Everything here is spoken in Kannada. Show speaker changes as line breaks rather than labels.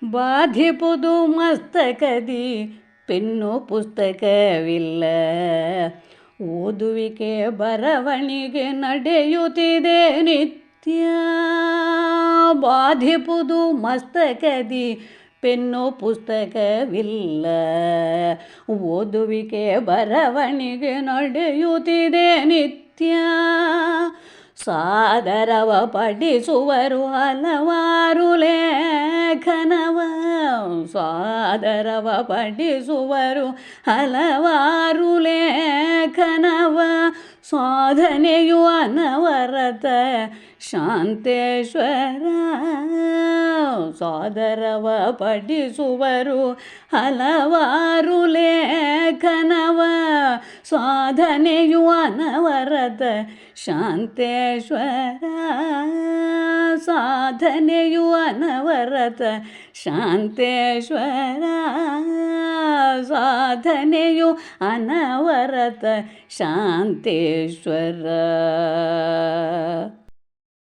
ಬಾಧಿಪುದು ಮಸ್ತಕದಿ ಪೆನ್ನು ಪುಸ್ತಕವಿಲ್ಲ, ಓದುವಿಕೆ ಬರವಣಿಗೆ ನಡೆಯುತ್ತಿದೆ ನಿತ್ಯ. ಬಾಧಿಪುದು ಮಸ್ತಕದಿ ಪೆನ್ನು ಪುಸ್ತಕವಿಲ್ಲ, ಓದುವಿಕೆ ಬರವಣಿಗೆ ನಡೆಯುತ್ತಿದೆ ನಿತ್ಯ. ಸಾದರವ ಪಡಿಸುವರು ಹಲವಾರು ಲೇಖನವ, ಸಾದರವ ಪಡಿಸುವರು ಹಲವಾರು ಲೇಖನವ. ಸಾಧನೆಯು ಅನವರತ ಶಾಂತೇಶ್ವರ, ಸಾದರವ ಪಡಿಸುವರು ಹಲವಾರು ಲೇಖನವ. ಸಾಧನೆಯು ಅನವರತ ಶಾಂತೇಶ್ವರ, ಸಾಧನೆಯು ಅನವರತ ಶಾಂತೇಶ್ವರ, ಸಾಧನೆಯು ಅನವರತ ಶಾಂತೇಶ್ವರ.